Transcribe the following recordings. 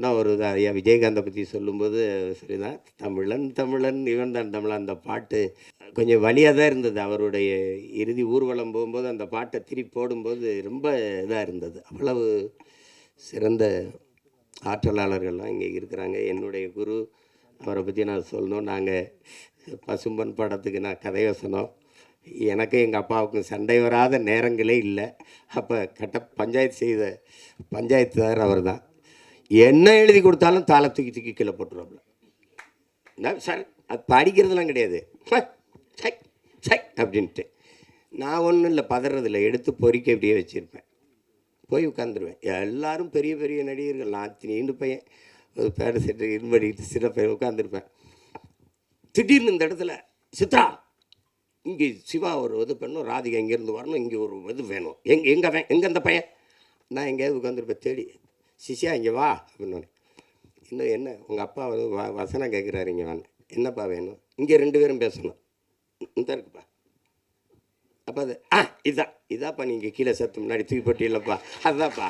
சொன்னால் ஒரு ஐயா விஜயகாந்தை பற்றி சொல்லும்போது சரிதான், தமிழன் தமிழன் இவன் தான் தமிழன். அந்த பாட்டு கொஞ்சம் வலியாக தான் இருந்தது. அவருடைய இறுதி ஊர்வலம் போகும்போது அந்த பாட்டை திருப்பி போடும்போது ரொம்ப இதாக இருந்தது. அவ்வளவு சிறந்த ஆற்றலாளர்கள்லாம் இங்கே இருக்கிறாங்க. என்னுடைய குரு, அவரை பற்றி நான் சொல்லணும். நாங்கள் பசும்பன் படத்துக்கு நான் கதை வசனம், எனக்கும் எங்கள் அப்பாவுக்கும் சண்டை வராத நேரங்களே இல்லை. அப்போ பஞ்சாயத்து செய்த பஞ்சாயத்துதார் அவர் தான். என்ன எழுதி கொடுத்தாலும் தாளை தூக்கி தூக்கி கீழே போட்டுருவாப்புல. சார் அது படிக்கிறதுலாம் கிடையாது, அப்படின்ட்டு. நான் ஒன்றும் இல்லை, பதறதில்லை, எடுத்து பொறிக்க அப்படியே வச்சுருப்பேன், போய் உட்காந்துருவேன். எல்லோரும் பெரிய பெரிய நடிகர்கள், நான் நீண்டு பையன் ஒரு பேட செட்டு இது பண்ணிட்டு சின்ன பையன் உட்காந்துருப்பேன். திடீர்னு இந்த இடத்துல சித்ரா, இங்கே சிவா ஒரு இது பண்ணும், ராதிகா இங்கேருந்து வரணும், இங்கே ஒரு இது வேணும், எங்கே அந்த பையன்? நான் எங்கேயாவது உட்காந்துருப்பேன் தேடி. சிஷியா இங்கே வா அப்படின்னு. இன்னும் என்ன உங்கள் அப்பா வந்து வசனம் கேட்குறாரு, இங்கே வாங்க. என்னப்பா வேணும்? இங்கே 2 பேரும் பேசணும். இந்த இருக்குப்பா. அப்போ அது இதாப்பா நீங்கள் கீழே சத்து முன்னாடி தூக்கி போட்டி இல்லைப்பா, அதுதான்ப்பா.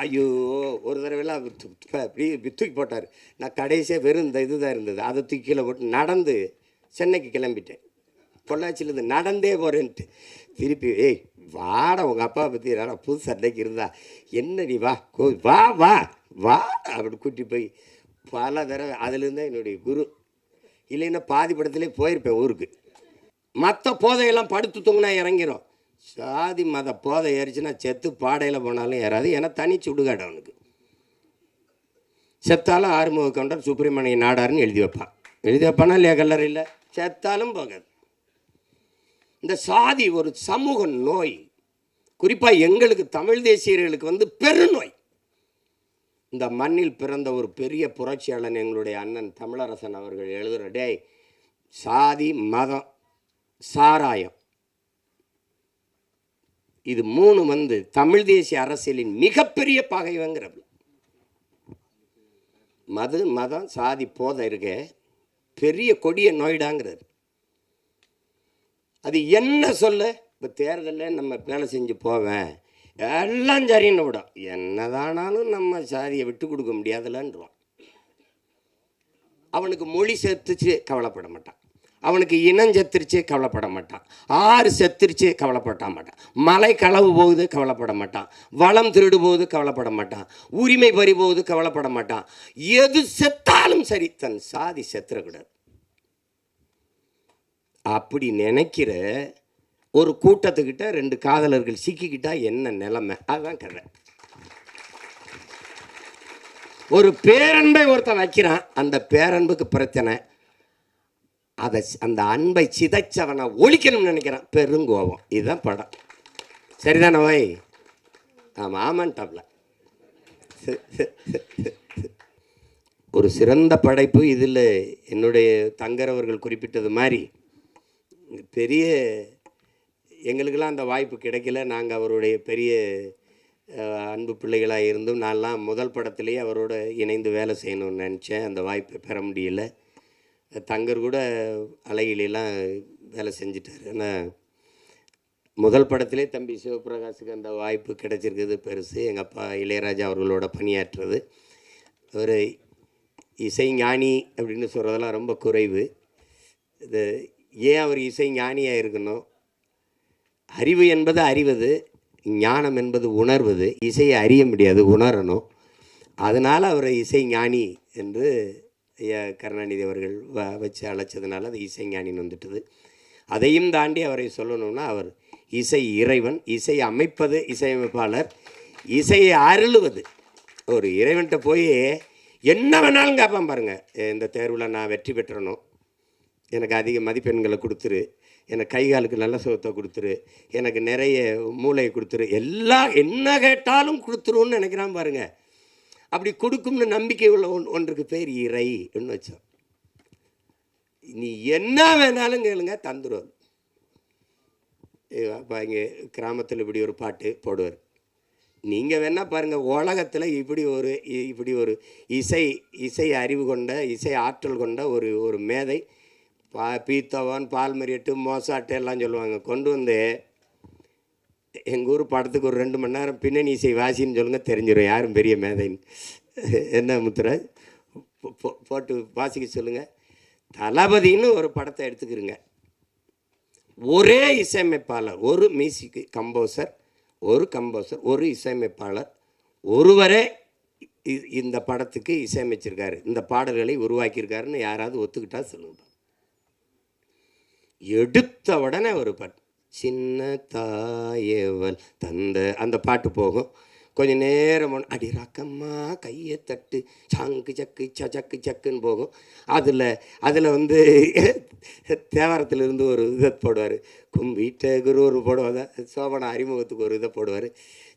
ஐயோ, ஒரு தடவைலாம் இப்படி தூக்கி போட்டார். நான் கடைசியாக வெறும் இந்த இது தான் இருந்தது, அதை தூக்கி கீழே போட்டு நடந்து சென்னைக்கு கிளம்பிட்டேன். பொள்ளாச்சியிலேருந்து நடந்தே போகிறேன்ட்டு. திருப்பி வாட உங்கள் அப்பா பற்றி புது சண்டைக்கு இருந்தா என்னடி வா வா வா வா அப்படி கூட்டி போய் பல தடவை. அதுலேருந்து என்னுடைய குரு. இல்லைன்னா பாதி படத்துலேயே போயிருப்பேன் ஊருக்கு. மற்ற போதையெல்லாம் படுத்து தூங்கினா இறங்கிடும். சாதி மத போதை ஏறிச்சுன்னா செத்து பாடையில் போனாலும் ஏறாது. ஏன்னா தனி சுடுகாடு அவனுக்கு. செத்தாலும் ஆறுமுக கவுண்டர் சுப்பிரமணிய நாடாருன்னு எழுதி வைப்பானா இல்லையா கல்லறையில்? செத்தாலும் போகாது. இந்த சாதி ஒரு சமூக நோய். குறிப்பாக எங்களுக்கு தமிழ் தேசியர்களுக்கு வந்து பெருநோய். இந்த மண்ணில் பிறந்த ஒரு பெரிய புரட்சியாளன் எங்களுடைய அண்ணன் தமிழரசன் அவர்கள் எழுதுகிற, டேய் சாதி மதம் சாராயம் இது 3 வந்து தமிழ் தேசிய அரசியலின் மிகப்பெரிய பகைவங்கிறது. மதம் சாதி போதை இருக்க பெரிய கொடிய நோய்டாங்கிறது. அது என்ன சொல்ல? இப்போ தேர்தலில் நம்ம வேலை செஞ்சு போவேன், எல்லாம் சரின்னு விடும். என்னதானாலும் நம்ம சாதியை விட்டு கொடுக்க முடியாதுலன்றான். அவனுக்கு மொழி செத்துச்சு கவலைப்பட மாட்டான், அவனுக்கு இனம் செத்துருச்சு கவலைப்பட மாட்டான், ஆறு செத்துருச்சு கவலைப்பட மாட்டான், மலை களவு போகுது கவலைப்பட மாட்டான், வளம் திருடு போகுது கவலைப்பட மாட்டான், உரிமை பறி போகுது கவலைப்பட மாட்டான். எது செத்தாலும் சரி, தன் சாதி செத்துறக்கூடாது. அப்படி நினைக்கிற ஒரு கூட்டத்துக்கிட்ட 2 காதலர்கள் சிக்கிக்கிட்டா என்ன நிலைமை? அதுதான் கதை. ஒரு பேரன்பை ஒருத்தன் வைக்கிறான், அந்த பேரன்புக்கு பிரச்சனை. அந்த அன்பை சிதைச்சவனை ஒழிக்கணும்னு நினைக்கிறான், பெருங்கோபம். இதுதான் படம். சரிதானே வை? ஆமாம் ஆமான்ட்டாப்ல. ஒரு சிறந்த படைப்பு. இதில் என்னுடைய தங்கரவர்கள் குறிப்பிட்டது மாதிரி பெரிய எங்களுக்கெல்லாம் அந்த வாய்ப்பு கிடைக்கல. நாங்கள் அவருடைய பெரிய அன்பு பிள்ளைகளாக இருந்தும் நான்லாம் முதல் படத்துலேயே அவரோட இணைந்து வேலை செய்யணும்னு நினச்சேன். அந்த வாய்ப்பை பெற முடியல. தங்கர் கூட அழகிலாம் வேலை செஞ்சிட்டார். ஆனால் முதல் படத்திலே தம்பி சிவபிரகாஷுக்கு அந்த வாய்ப்பு கிடைச்சிருக்குது பெருசு. எங்கள் அப்பா இளையராஜா அவர்களோட பணியாற்றுறது. ஒரு இசை ஞானி அப்படின்னு சொல்கிறதெல்லாம் ரொம்ப குறைவு. இது ஏன் அவர் இசை ஞானியாக இருக்கணும்? அறிவு என்பது அறிவது, ஞானம் என்பது உணர்வது. இசையை அறிய முடியாது, உணரணும். அதனால் அவரை இசை ஞானி என்று ஐயா கருணாநிதி அவர்கள் வச்சு அழைச்சதுனால அது இசை ஞானின்னு வந்துட்டுது. அதையும் தாண்டி அவரை சொல்லணும்னா அவர் இசை இறைவன், இசை அமைப்பது இசையமைப்பாளர், இசையை அருளுவது. ஒரு இறைவன்கிட்ட போய் என்ன வேணாலும் கேட்பான் பாருங்கள். இந்த தேர்வில் நான் வெற்றி பெற்றணும், எனக்கு அதிக மதிப்பெண்களை கொடுத்துரு, எனக்கு கை காலுக்கு நல்ல சுகத்தை கொடுத்துரு, எனக்கு நிறைய மூளையை கொடுத்துரு, எல்லாம் என்ன கேட்டாலும் கொடுத்துருன்னு நினைக்கிறான் பாருங்கள். அப்படி கொடுக்கும்னு நம்பிக்கை உள்ள ஒன்றுக்கு பேர் இறை என்று வச்சோம். நீ என்ன வேணாலும் கேளுங்க, தந்துடுவார். அப்போ இங்கே கிராமத்தில் இப்படி ஒரு பாட்டு போடுவார். நீங்கள் வேணால் பாருங்கள், உலகத்தில் இப்படி ஒரு இசை அறிவு கொண்ட, இசை ஆற்றல் கொண்ட ஒரு மேதை, பீத்தவான், பால்மரியட்டு, மோசாட்டு எல்லாம் சொல்லுவாங்க, கொண்டு வந்து எங்கள் ஊர் படத்துக்கு ஒரு 2 மணி நேரம் பின்னணி இசை வாசின்னு சொல்லுங்கள், தெரிஞ்சிடும் யாரும் பெரிய மேதைன்னு. என்ன முத்துராஜ், போட்டு வாசிக்க சொல்லுங்கள். தளபதின்னு ஒரு படத்தை எடுத்துக்கிறங்க. ஒரே இசையமைப்பாளர், ஒரு மியூசிக் கம்போசர், ஒரு இசையமைப்பாளர் ஒருவரே இந்த படத்துக்கு இசையமைச்சிருக்காரு, இந்த பாடல்களை உருவாக்கியிருக்காருன்னு யாராவது ஒத்துக்கிட்டா சொல்லுங்க. எடுத்த உடனே ஒரு பாட்டு, சின்ன தாயவள் தந்த அந்த பாட்டு போகும். கொஞ்சம் நேரம் அடி ரக்கம்மா கையை தட்டு சாங்கு சக்கு சக்கு சக்குன்னு போகும். அதில் வந்து தேவாரத்திலிருந்து ஒரு இதை போடுவார், கும்பிட்ட குரு ஒரு போடுவாங்க, சோபனா அறிமுகத்துக்கு ஒரு இதை போடுவார்.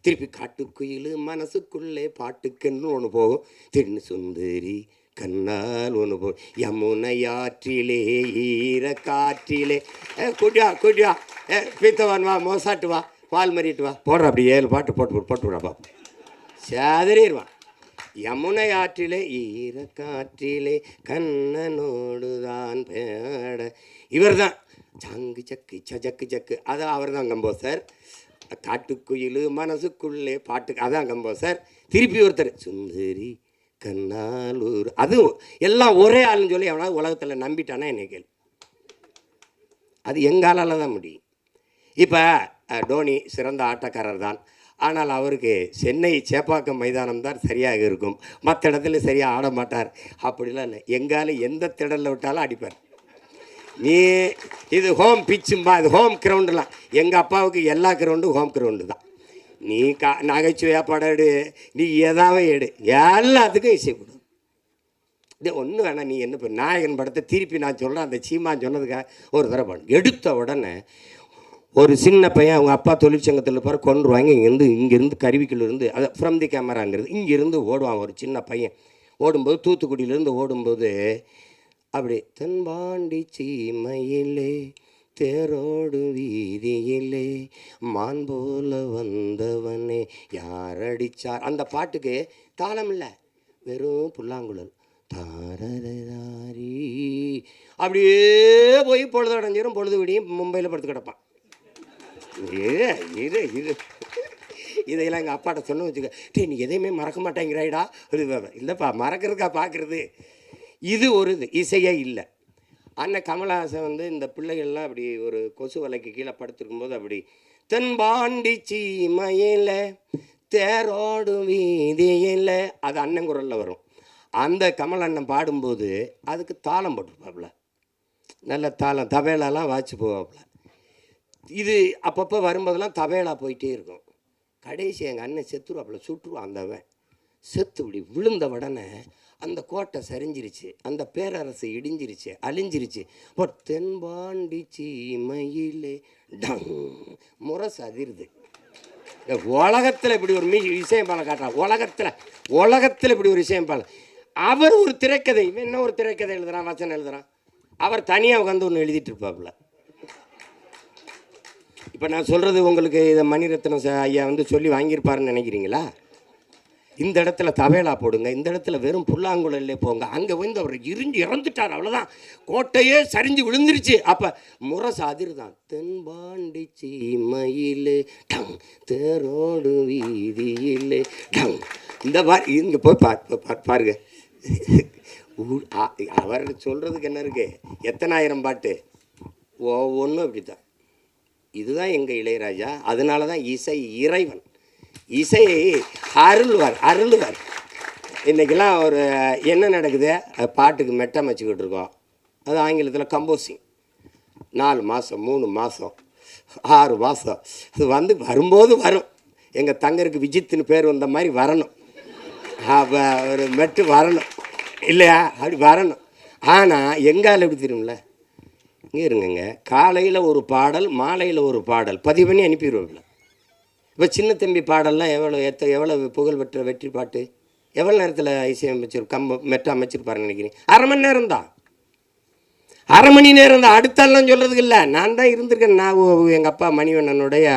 திருப்பி காட்டுக்குயில் மனசுக்குள்ளே பாட்டுக்குன்னு ஒன்று போகும். தின்னு சுந்தரி கண்ணால் ஒன்று போ, யமுனையாற்றிலே ஈர காற்றிலே, குட்டியா பீத்தவான் வா, மோசாட்டு வா, பால் மறிட்டு வா, போடுற அப்படி 7 பாட்டு போட்டு விடா பாப்பா, சேதறிடுவான். யமுனை ஆற்றிலே ஈர காற்றிலே கண்ணனோடுதான் பேட, இவர் தான் சங்கு சக்கு சக்கு சக்கு, அதான் அவர் தான் கம்போசர். காட்டுக்குயில் மனசுக்குள்ளே பாட்டுக்கு அதான் கம்போசர். திருப்பி ஒருத்தர் சுந்தரி கண்ணாலூர், அது எல்லாம் ஒரே ஆளுன்னு சொல்லி எவனாவது உலகத்தில் நம்பிட்டானா என்னை கேள்வி. அது எங்காலால் தான் முடியும். இப்போ டோனி சிறந்த ஆட்டக்காரர் தான், ஆனால் அவருக்கு சென்னை சேப்பாக்கம் மைதானம் தான் சரியாக இருக்கும், மற்ற இடத்துல சரியாக ஆட மாட்டார். அப்படிலாம் இல்லை, எங்கால எந்த திடலில் விட்டாலும் அடிப்பார். நீ இது ஹோம் பிச்சும்பா, இது ஹோம் கிரவுண்டுலாம், எங்கள் அப்பாவுக்கு எல்லா கிரவுண்டும் ஹோம் கிரவுண்டு தான். நீ நகைச்சுவையாக படம் எடு, நீ எதாவது எடு, எல்லாத்துக்கும் இசை கொடு. இது ஒன்றும் வேணாம். நீ என்ன நாயகன் படத்தை திருப்பி நான் சொல்கிறேன், அந்த சீமா சொன்னதுக்காக ஒரு தடவை பண்ணு. எடுத்த உடனே ஒரு சின்ன பையன் அவங்க அப்பா தொழிற்சங்கத்தில் போகிற கொண்டுருவாங்க, இங்கேருந்து கருவிக்குள்ளேருந்து, அதை ஃப்ரம் தி கேமராங்கிறது, இங்கேருந்து ஓடுவான் ஒரு சின்ன பையன். ஓடும்போது தூத்துக்குடியிலேருந்து ஓடும்போது அப்படி தென்பாண்டி சீமையிலே தேரோடு வீதியிலே மான் போல வந்தவனே யாரடிச்சார், அந்த பாட்டுக்கு தாளம் இல்லை, வெறும் புல்லாங்குழல் தாரதாரி. அப்படியே போய் பொழுது அடைஞ்சிடும், பொழுது விடியும் மும்பையில் படுத்து கிடப்பான். இதையெல்லாம் எங்கள் அப்பாட்ட சொன்ன வச்சுக்க, டே நீ எதையுமே மறக்க மாட்டேங்கிறாயிடா. இல்லைப்பா, மறக்கிறதுக்கா பார்க்குறது. இது ஒரு இது இசையே இல்லை. அண்ணன் கமலஹாசன் வந்து இந்த பிள்ளைகள்லாம் அப்படி ஒரு கொசு வலைக்கு கீழே படுத்துருக்கும்போது அப்படி தென்பாண்டி சீமையில் தேரோடு வீதியில், அது அண்ணன் குரலில் வரும். அந்த கமல் அண்ணன் பாடும்போது அதுக்கு தாளம் போட்டிருப்பாப்புல, நல்ல தாளம், தபேலாலாம் வாய்ச்சி போவாப்புல. இது அப்பப்போ வரும்போதெல்லாம் தபேலா போயிட்டே இருக்கும். கடைசி எங்கள் அண்ணன் செத்துருவாப்புல, சுட்டுருவான். அந்தவன் செத்து இப்படி விழுந்த உடனே அந்த கோட்டை சரிஞ்சிருச்சு, அந்த பேரரசு இடிஞ்சிருச்சு, அழிஞ்சிருச்சு. இப்போ தென்பாண்டி சீமையிலே டங் முரசு அதிருது. உலகத்தில் இப்படி ஒரு இசையமைப்பாளர் காட்டுறான், உலகத்தில் இப்படி ஒரு இசையமைப்பாளர். அவர் ஒரு திரைக்கதை, இவன் என்ன ஒரு திரைக்கதை எழுதுறான், வசனம் எழுதுறான். அவர் தனியாக உட்காந்து ஒன்று எழுதிட்டு இருப்பாப்புல. இப்போ நான் சொல்கிறது உங்களுக்கு இதை மணிரத்னம் ஐயா வந்து சொல்லி வாங்கியிருப்பாருன்னு நினைக்கிறீங்களா? இந்த இடத்துல தவேலா போடுங்க, இந்த இடத்துல வெறும் புல்லாங்குழல்லே போங்க, அங்கே வந்து அவர் இறந்துட்டார், அவ்வளோதான், கோட்டையே சரிஞ்சு விழுந்துருச்சு. அப்போ முரசு அதிர்தான், தென்பாண்டி சீமையிலே டங் தேரோடு வீதியிலே டங். இந்த மாதிரி இங்கே போய் பாருங்க. அவர் சொல்கிறதுக்கு என்ன இருக்கு, எத்தனாயிரம் பாட்டு, ஒவ்வொன்றும் அப்படி தான். இதுதான் எங்கள் இளையராஜா. அதனால தான் இசை இறைவன், இசையை அருள்வார். இன்றைக்கெல்லாம் ஒரு என்ன நடக்குது, பாட்டுக்கு மெட்டமைச்சிக்கிட்டு இருக்கோம். அது ஆங்கிலத்தில் கம்போசிங். 4 மாதம் 3 மாதம் 6 மாதம் அது வந்து வரும்போது வரும். எங்கள் தங்கருக்கு விஜித்துன்னு பேர் வந்த மாதிரி வரணும், ஒரு மெட்டு வரணும் இல்லையா, அப்படி வரணும். ஆனால் எங்கால் எப்படி தெரியும்ல, இங்கே இருங்கங்க, காலையில் ஒரு பாடல், மாலையில் ஒரு பாடல் பதிவு பண்ணி அனுப்பிடுவோம்ல. இப்போ சின்ன தம்பி பாடல்லாம் எவ்வளோ புகழ் பெற்ற வெற்றி பாட்டு, எவ்வளோ நேரத்தில் இசையமைச்சிரு மெட்ட அமைச்சிருப்பாருன்னு நினைக்கிறீங்க? அரை மணி நேரம் தான், அரை மணி நேரம் தான். அடுத்தாலாம் சொல்கிறதுக்கு இல்லை, நான் தான் இருந்திருக்கேன். நான் எங்கள் அப்பா மணிவண்ணனுடைய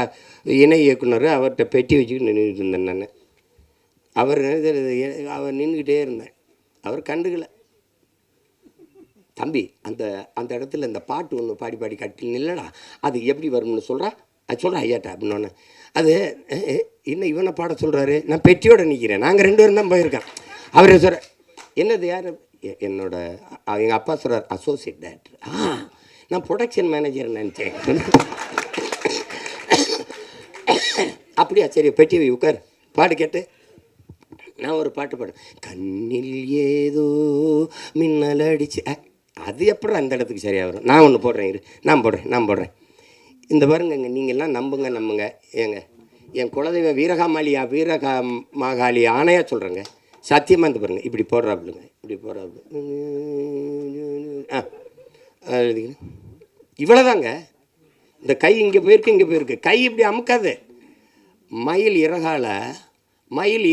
இணை இயக்குனர், அவர்கிட்ட பெட்டி வச்சுக்கிட்டு நின்றுட்டு இருந்தேன் நான். அவர் நின்றுக்கிட்டே இருந்தேன், அவர் கண்டுக்கலை. தம்பி அந்த இடத்துல இந்த பாட்டு ஒன்று பாடி கட்டி நில்லடா, அது எப்படி வரும்னு சொல்கிறா, அது சொல்கிறேன் ஐயாட்டா அப்படின்னோடனே அது இன்னும் இவனை பாட சொல்கிறாரு, நான் பெட்டியோடு நிற்கிறேன், நாங்கள் 2 பேரும் தான் போயிருக்கேன். அவர் சொல்கிற என்னது யார், என்னோட எங்கள் அப்பா சொல்கிறார் அசோசியேட் டைரக்டர். நான் ப்ரொடக்ஷன் மேனேஜர் நினச்சேன். அப்படியா, சரி பெட்டி உட்கார் பாடு கேட்டு. நான் ஒரு பாட்டு பாடுறேன், கண்ணில் ஏதோ மின்னல் அடிச்சு. அது எப்படி அந்த இடத்துக்கு சரியாக வரும்? நான் ஒன்று போடுறேன், இரு நான் போடுறேன். இந்த பாருங்க, நீங்கள்லாம் நம்புங்க ஏங்க, என் குலதெய்வ வீரகாமாகாளி ஆணையாக சொல்கிறேங்க, சத்தியமாக இந்த பாருங்கள், இப்படி போடுறாப்புலுங்க, இப்படி போடுறாப்புல. இவ்வளோதாங்க. இந்த கை இங்கே போயிருக்கு, கை இப்படி அமுக்காது. மயில்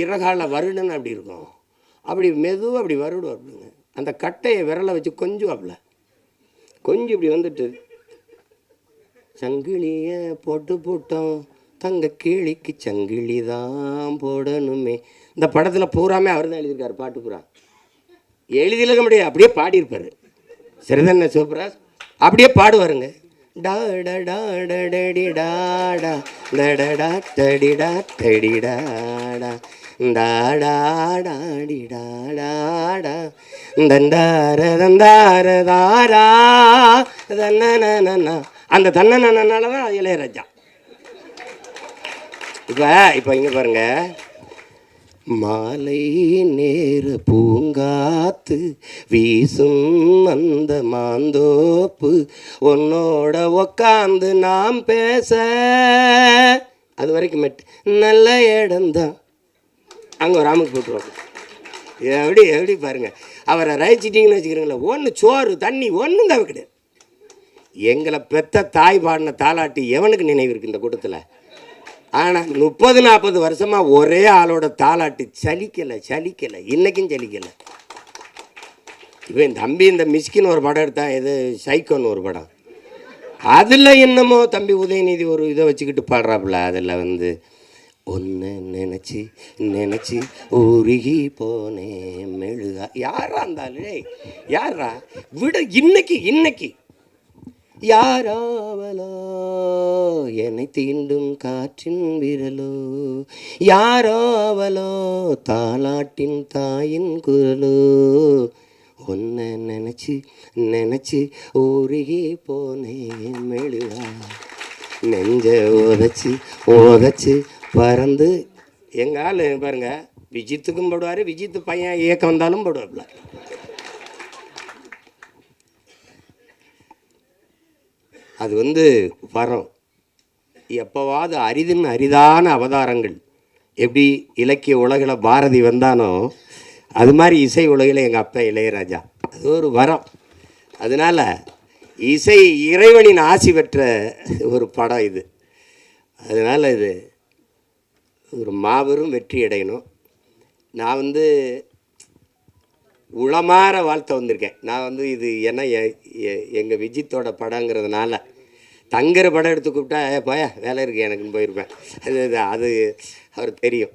இறகால வருடுன்னு அப்படி இருக்கும், அப்படி மெதுவாக அப்படி வருடும் அப்படிங்க. அந்த கட்டையை விரலை வச்சு கொஞ்சம் இப்படி வந்துட்டு, சங்கிலியை போட்டோம் தங்க கிளிக்கு சங்கிலி தான் போடணுமே. இந்த படத்தில் பூராமே அவர் தான் எழுதியிருக்காரு, பாட்டு பூரா எழுதியிருக்க முடியாது, அப்படியே பாடியிருப்பார். சரிதானே சிவபிராஜ்? அப்படியே பாடுவாருங்க. டாடா டாடடி டாடா டடடா டடிடா டடிடாடா டாடாடாடி டாடாடா தண்டார தந்தார தாரா தன்னனா. அந்த தன்னனால தான் இளையராஜா. இப்போ இங்கே பாருங்க, மாலை நேர பூங்காத்து வீசும் அந்த மாந்தோப்பு உன்னோட உக்காந்து நாம் பேச, அது வரைக்கும் நல்ல இடம்தான். அங்கே ஒரு ஆமுக்கு போட்டுருவாங்க. எப்படி பாருங்க, அவரை ரசிச்சிட்டிங்கன்னு வச்சுக்கிறீங்களா, ஒன்று சோறு தண்ணி ஒன்றும் தான் கிடையாது. எங்களை பெத்த தாய் பாடின தாலாட்டி எவனுக்கு நினைவு இருக்குது இந்த கூட்டத்தில்? ஆனால் 30-40 வருஷமாக ஒரே ஆளோட தாலாட்டி சலிக்கலை, இன்றைக்கும் சலிக்கலை. இப்போ என் தம்பி இந்த மிஸ்கின் ஒரு படம் எடுத்தான், எது சைக்கோன்னு ஒரு படம், அதில் என்னமோ தம்பி உதயநிதி ஒரு இதை வச்சுக்கிட்டு பாடுறாப்புல. அதில் ஒன்று நினச்சி உருகி போனேன் மெழுகா. யாரா இருந்தாலும் யாரா விட, இன்னைக்கு யாராவலோ என்னை தீண்டும் காற்றின் விரலோ, யாராவலோ தாலாட்டின் தாயின் குரலோ, ஒன்ன நினச்சி உருகி போனேன் மெழுகா, நெஞ்ச ஓதச்சு பறந்து. எங்கள் ஆள் பாருங்க, விஜித்துக்கும் போடுவார், விஜித்து பையன் இயக்கம் வந்தாலும் போடுவாப்புல. அது வரும். எப்போவாது அரிதான அவதாரங்கள். எப்படி இலக்கிய உலகில் பாரதி வந்தானோ அது மாதிரி இசை உலகில் எங்கள் அப்பா இளையராஜா. அது ஒரு வரம். அதனால் இசை இறைவனின் ஆசி பெற்ற ஒரு படம் இது. அதனால் இது ஒரு மாபெரும் வெற்றி அடையணும். நான் உளமாற வாழ்த்த வந்திருக்கேன். நான் இது ஏன்னா எங்கள் விஜித்தோட படங்கிறதுனால தங்கர படம் எடுத்து கூப்பிட்டா போயா வேலை இருக்குது எனக்குன்னு போயிருப்பேன். அது அவர் தெரியும்,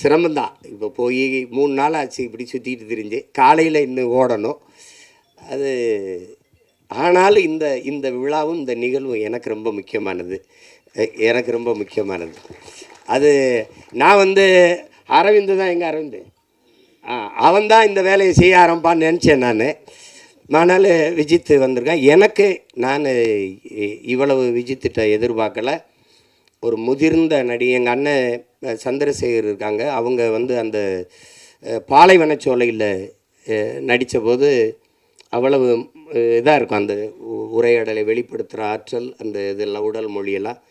சிரமந்தான். இப்போ போய் 3 நாள் ஆச்சு இப்படி சுற்றிட்டு திரிஞ்சு, காலையில் இன்னும் ஓடணும். அது ஆனாலும் இந்த விழாவும் இந்த நிகழ்வும் எனக்கு ரொம்ப முக்கியமானது. அது நான் அரவிந்து தான், எங்கள் அரவிந்து அவன் தான் இந்த வேலையை செய்ய ஆரம்பான்னு நினச்சேன் நான். ஆனால் விஜித்து வந்திருக்கேன். நான் இவ்வளவு விஜித்திட்ட எதிர்பார்க்கலை. ஒரு முதிர்ந்த நடி எங்கள் அண்ணன் சந்திரசேகர் இருக்காங்க. அவங்க அந்த பாலைவனச்சோலையில் நடித்த போது அவ்வளவு இதாக இருக்கும். அந்த உரையாடலை வெளிப்படுத்துகிற ஆற்றல், அந்த இதெல்லாம் உடல் மொழியெல்லாம்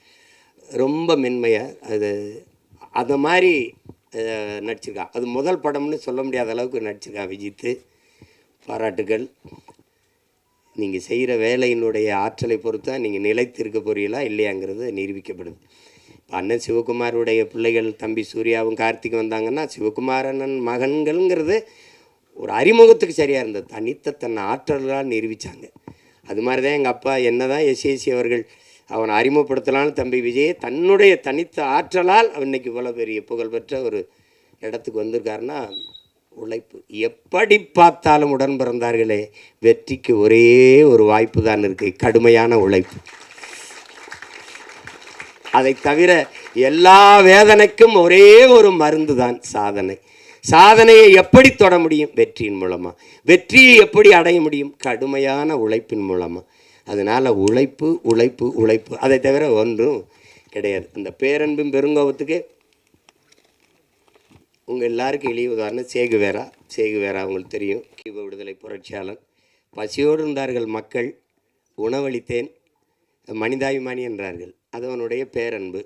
ரொம்ப மென்மையாக அதை மாதிரி நடிச்சிருக்கான். அது முதல் படம்னு சொல்ல முடியாத அளவுக்கு நடிச்சிருக்கான் விஜித்து. பாராட்டுகள். நீங்கள் செய்கிற வேலையினுடைய ஆற்றலை பொறுத்தா நீங்கள் நிலைத்திருக்க போறீங்களா இல்லையாங்கிறது நிரூபிக்கப்படுது. இப்போ அண்ணன் சிவகுமாருடைய பிள்ளைகள் தம்பி சூர்யாவும் கார்த்திக் வந்தாங்கன்னா, சிவகுமாரண்ணன் மகன்கள்ங்கிறது ஒரு அறிமுகத்துக்கு சரியாக இருந்தது. தன்னை ஆற்றலால் நிரூபித்தாங்க. அது மாதிரி தான் எங்கள் அப்பா என்ன தான் எஸ்ஏசி அவர்கள் அவனை அறிமுகப்படுத்தலான்னு தம்பி விஜயை தன்னுடைய தனித்த ஆற்றலால் இன்றைக்கி இவ்வளோ பெரிய புகழ்பெற்ற ஒரு இடத்துக்கு வந்திருக்காருன்னா உழைப்பு. எப்படி பார்த்தாலும் உடன் பிறந்தார்களே, வெற்றிக்கு ஒரே ஒரு வாய்ப்பு தான் இருக்குது, கடுமையான உழைப்பு. அதை தவிர எல்லா வேதனைக்கும் ஒரே ஒரு மருந்து தான் சாதனை. சாதனையை எப்படி தொட முடியும்? வெற்றியின் மூலமாக. வெற்றியை எப்படி அடைய முடியும்? கடுமையான உழைப்பின் மூலமாக. அதனால் உழைப்பு உழைப்பு உழைப்பு, அதை தவிர ஒன்றும் கிடையாது. அந்த பேரன்பும் பெருங்கோபத்துக்கு உங்கள் எல்லாருக்கும் எளிய உதாரணம் சேகுவேரா. அவங்களுக்கு தெரியும், கியூபா விடுதலை புரட்சியாளன். பசியோடு இருந்தார்கள் மக்கள், உணவளித்தேன், மனிதாபிமானி என்றார்கள். அது அவனுடைய பேரன்பு.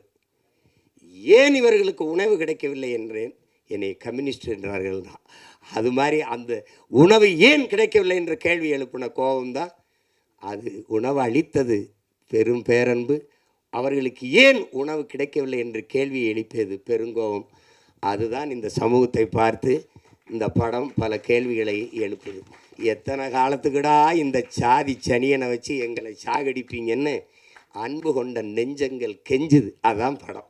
ஏன் இவர்களுக்கு உணவு கிடைக்கவில்லை என்றேன், என்னை கம்யூனிஸ்ட் என்றார்கள் தான். அது மாதிரி அந்த உணவு ஏன் கிடைக்கவில்லை என்ற கேள்வி எழுப்பின கோபம்தான். அது உணவு அளித்தது பெரும் பேரன்பு. அவர்களுக்கு ஏன் உணவு கிடைக்கவில்லை என்று கேள்வி எழுப்பியது பெருங்கோபம். அதுதான் இந்த சமூகத்தை பார்த்து இந்த படம் பல கேள்விகளை எழுப்புது. எத்தனை காலத்துக்குடா இந்த சாதி சனியனை வச்சு எங்களை சாகடிப்பீங்கன்னு அன்பு கொண்ட நெஞ்சங்கள் கெஞ்சுது. அதான் படம்.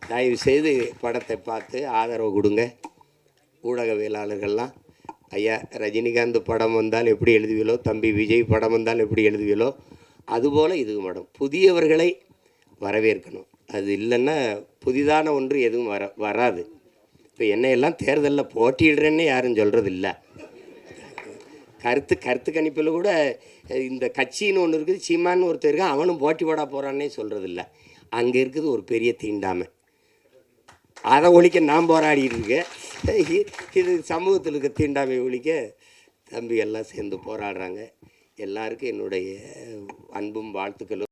தயவு செய்து படத்தை பார்த்து ஆதரவு கொடுங்க. ஊடகவியலாளர்கள்லாம், ஐயா ரஜினிகாந்த் படம் வந்தால் எப்படி எழுதுவீங்களோ, தம்பி விஜய் படம் வந்தால் எப்படி எழுதுவீங்களோ, அதுபோல் இது படம் புதியவர்களை வரவேற்கணும். அது இல்லைன்னா புதிதான ஒன்று எதுவும் வராது. இப்போ என்னையெல்லாம் தேர்தலில் போட்டியிடுறேன்னு யாரும் சொல்கிறது இல்லை. கருத்து கணிப்பில் கூட இந்த கட்சின்னு ஒன்று இருக்குது, சீமான்னு ஒருத்தர் இருக்கான், அவனும் போட்டி போட போகிறான்னே சொல்கிறதில்ல. அங்கே இருக்குது ஒரு பெரிய தீண்டாமை. அதை ஒழிக்க நான் போராடிட்டு இருக்கேன். இது சமூகத்தில் இருக்க தீண்டாமை ஒழிக்க தம்பி எல்லாம் சேர்ந்து போராடுறாங்க. எல்லாருக்கும் என்னுடைய அன்பும் வாழ்த்துக்களும்.